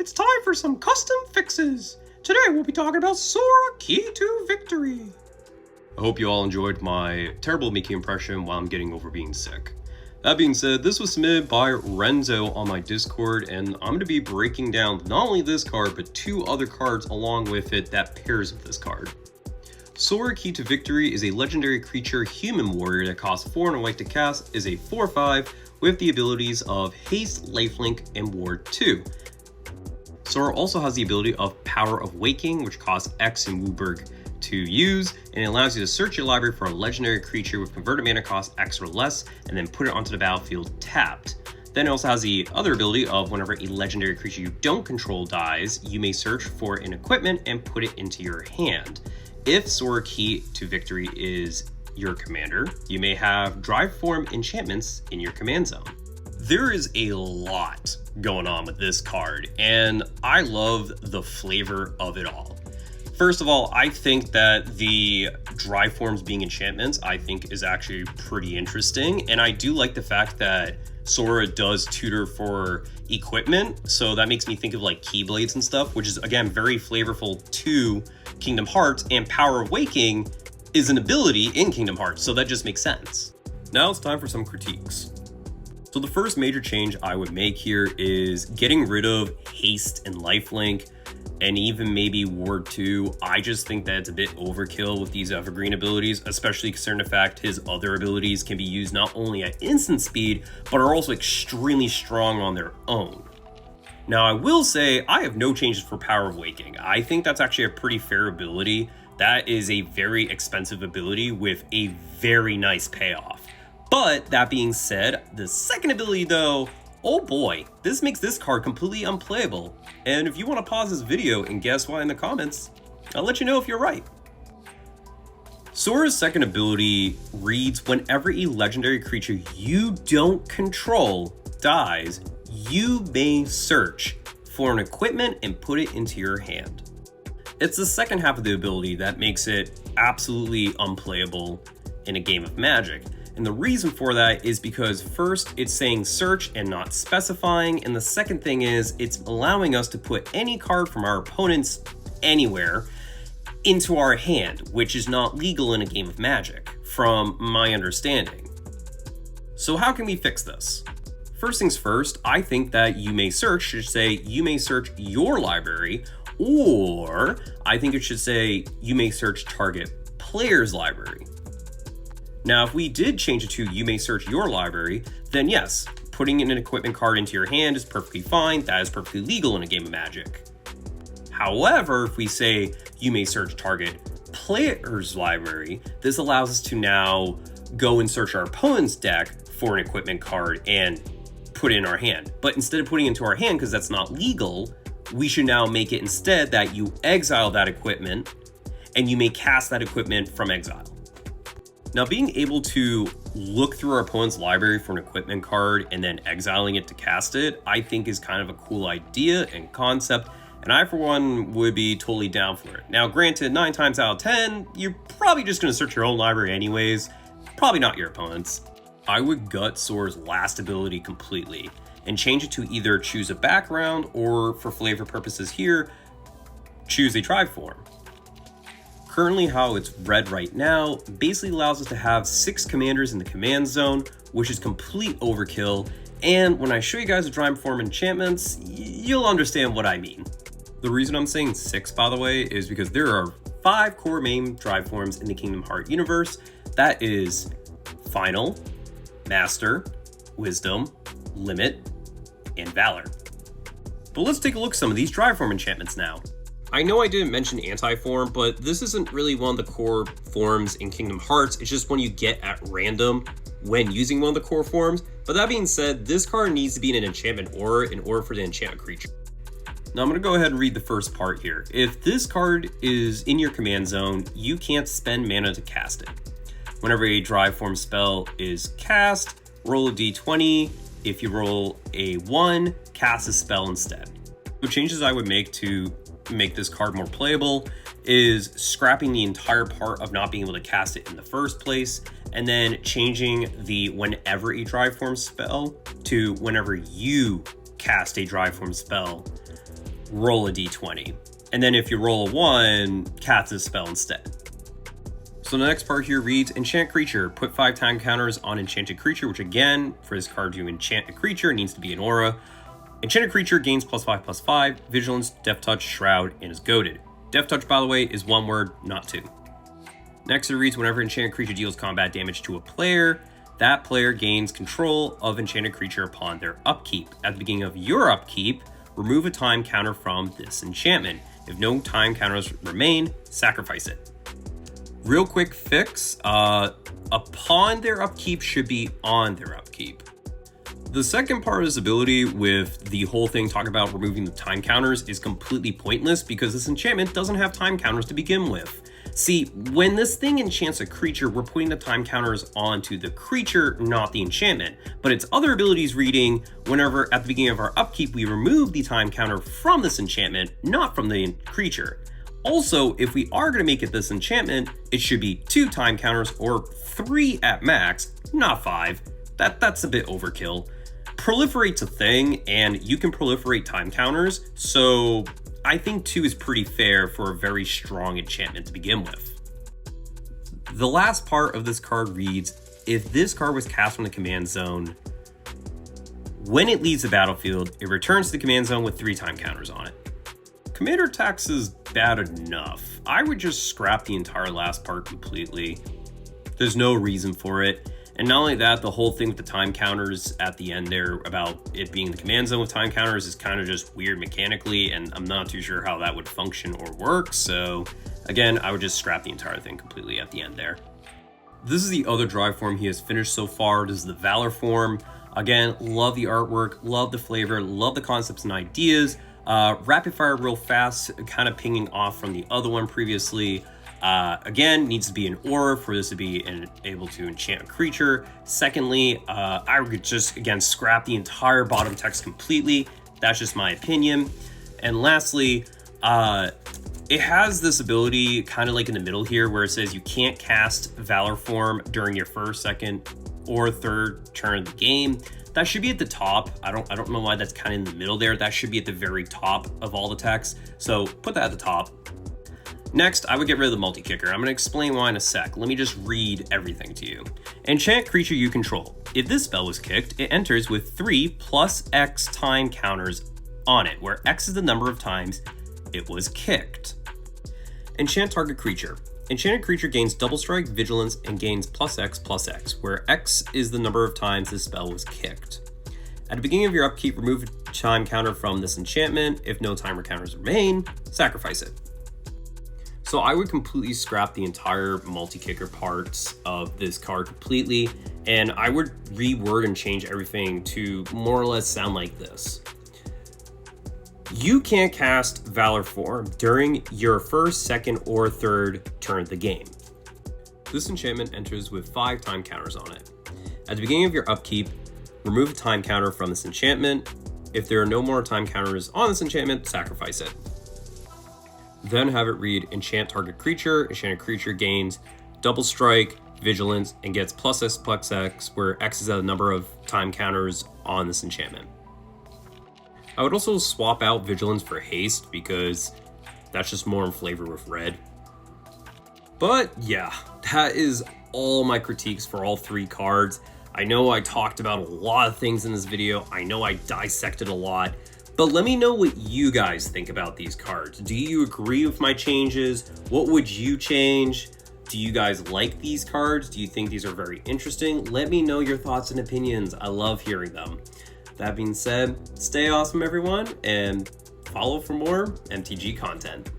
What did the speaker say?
It's time for some custom fixes. Today we'll be talking about Sora Key to Victory. I hope you all enjoyed my terrible Mickey impression while I'm getting over being sick. That being said, this was submitted by Renzo on my Discord, and I'm going to be breaking down not only this card, but two other cards along with it that pairs with this card. Sora Key to Victory is a legendary creature human warrior that costs 4 and a white to cast, is a 4/5 with the abilities of Haste, Lifelink, and Ward 2. Sora also has the ability of Power of Waking, which costs X in Wooburg to use, and it allows you to search your library for a legendary creature with converted mana cost X or less, and then put it onto the battlefield tapped. Then it also has the other ability of whenever a legendary creature you don't control dies, you may search for an equipment and put it into your hand. If Sora Key to Victory is your commander, you may have Drive Form enchantments in your command zone. There is a lot going on with this card, and I love the flavor of it all. First of all, I think that the Drive Forms being enchantments, I think is actually pretty interesting, and I do like the fact that Sora does tutor for equipment, so that makes me think of like Keyblades and stuff, which is again very flavorful to Kingdom Hearts, and Power of Waking is an ability in Kingdom Hearts, so that just makes sense. Now it's time for some critiques. So the first major change I would make here is getting rid of Haste and Lifelink, and even maybe Ward 2. I just think that it's a bit overkill with these evergreen abilities, especially considering the fact his other abilities can be used not only at instant speed, but are also extremely strong on their own. Now I will say I have no changes for Power of Waking. I think that's actually a pretty fair ability. That is a very expensive ability with a very nice payoff. But that being said, the second ability though, oh boy, this makes this card completely unplayable. And if you want to pause this video and guess why in the comments, I'll let you know if you're right. Sora's second ability reads, whenever a legendary creature you don't control dies, you may search for an equipment and put it into your hand. It's the second half of the ability that makes it absolutely unplayable in a game of Magic. And the reason for that is because first, it's saying search and not specifying, and the second thing is it's allowing us to put any card from our opponents anywhere into our hand, which is not legal in a game of Magic, from my understanding. So how can we fix this? First things first, I think that you may search should say you may search your library, or I think it should say you may search target player's library. Now, if we did change it to you may search your library, then yes, putting in an equipment card into your hand is perfectly fine. That is perfectly legal in a game of Magic. However, if we say you may search target player's library, this allows us to now go and search our opponent's deck for an equipment card and put it in our hand. But instead of putting it into our hand, because that's not legal, we should now make it instead that you exile that equipment and you may cast that equipment from exile. Now, being able to look through our opponent's library for an equipment card and then exiling it to cast it, I think is kind of a cool idea and concept, and I for one would be totally down for it. Now granted, 9 times out of 10, you're probably just going to search your own library anyways, probably not your opponent's. I would gut Sora's last ability completely and change it to either choose a background or, for flavor purposes here, choose a Drive Form. Currently how it's read right now basically allows us to have 6 commanders in the command zone, which is complete overkill, and when I show you guys the Drive Form enchantments, you'll understand what I mean. The reason I'm saying 6, by the way, is because there are 5 core main Drive Forms in the Kingdom Hearts universe. That is Final, Master, Wisdom, Limit, and Valor. But let's take a look at some of these Drive Form enchantments now. I know I didn't mention anti-form, but this isn't really one of the core forms in Kingdom Hearts. It's just one you get at random when using one of the core forms. But that being said, this card needs to be in an enchantment aura in order for the enchantment creature. Now I'm going to go ahead and read the first part here. If this card is in your command zone, you can't spend mana to cast it. Whenever a Drive Form spell is cast, roll a d20. If you roll a 1, cast a spell instead. The changes I would make to make this card more playable is scrapping the entire part of not being able to cast it in the first place, and then changing the whenever a Drive Form spell to whenever you cast a Drive Form spell. roll a d20. And then if you roll a 1, cast this spell instead. So the next part here reads, enchant creature, put 5 time counters on enchanted creature, which again, for this card to enchant a creature, needs to be an aura. Enchanted creature gains +5/+5, vigilance, death touch, shroud, and is goaded. Death touch, by the way, is 1 word, not 2. Next it reads, whenever enchanted creature deals combat damage to a player, that player gains control of enchanted creature upon their upkeep. At the beginning of your upkeep, remove a time counter from this enchantment. If no time counters remain, sacrifice it. Real quick fix, upon their upkeep should be on their upkeep. The second part of this ability with the whole thing talking about removing the time counters is completely pointless because this enchantment doesn't have time counters to begin with. See, when this thing enchants a creature, we're putting the time counters onto the creature, not the enchantment. But its other abilities reading, whenever at the beginning of our upkeep we remove the time counter from this enchantment, not from the creature. Also, if we are going to make it this enchantment, it should be 2 time counters or 3 at max, not 5. That's a bit overkill. Proliferate's a thing, and you can proliferate time counters, so I think 2 is pretty fair for a very strong enchantment to begin with. The last part of this card reads, if this card was cast from the command zone, when it leaves the battlefield, it returns to the command zone with 3 time counters on it. Commander attacks is bad enough. I would just scrap the entire last part completely. There's no reason for it. And not only that, the whole thing with the time counters at the end there about it being the command zone with time counters is kind of just weird mechanically, and I'm not too sure how that would function or work. So again, I would just scrap the entire thing completely at the end there. This is the other drive form he has finished so far. This is the Valor form. Again, love the artwork, love the flavor, love the concepts and ideas. Rapid fire real fast, kind of pinging off from the other one previously. Again, needs to be an aura for this to be able to enchant a creature. Secondly, I would just, again, scrap the entire bottom text completely. That's just my opinion. And lastly, it has this ability kind of like in the middle here where it says you can't cast Valor form during your first, second, or third turn of the game. That should be at the top. I don't know why that's kind of in the middle there. That should be at the very top of all the text. So put that at the top. Next, I would get rid of the multi-kicker. I'm going to explain why in a sec. Let me just read everything to you. Enchant creature you control. If this spell was kicked, it enters with 3 + X time counters on it, where X is the number of times it was kicked. Enchant target creature. Enchanted creature gains double strike, vigilance, and gains +X/+X, where X is the number of times this spell was kicked. At the beginning of your upkeep, remove a time counter from this enchantment. If no timer counters remain, sacrifice it. So I would completely scrap the entire multi-kicker parts of this card completely, and I would reword and change everything to more or less sound like this. You can't cast Valor form during your first, second, or third turn of the game. This enchantment enters with 5 time counters on it. At the beginning of your upkeep, remove a time counter from this enchantment. If there are no more time counters on this enchantment, sacrifice it. Then have it read enchant target creature. Enchanted creature gains double strike, vigilance, and gets +X/+X, where X is the number of time counters on this enchantment. I would also swap out vigilance for haste because that's just more in flavor with red. But yeah, that is all my critiques for all 3 cards. I know I talked about a lot of things in this video. I know I dissected a lot. But let me know what you guys think about these cards. Do you agree with my changes? What would you change? Do you guys like these cards? Do you think these are very interesting? Let me know your thoughts and opinions. I love hearing them. That being said, stay awesome everyone, and follow for more MTG content.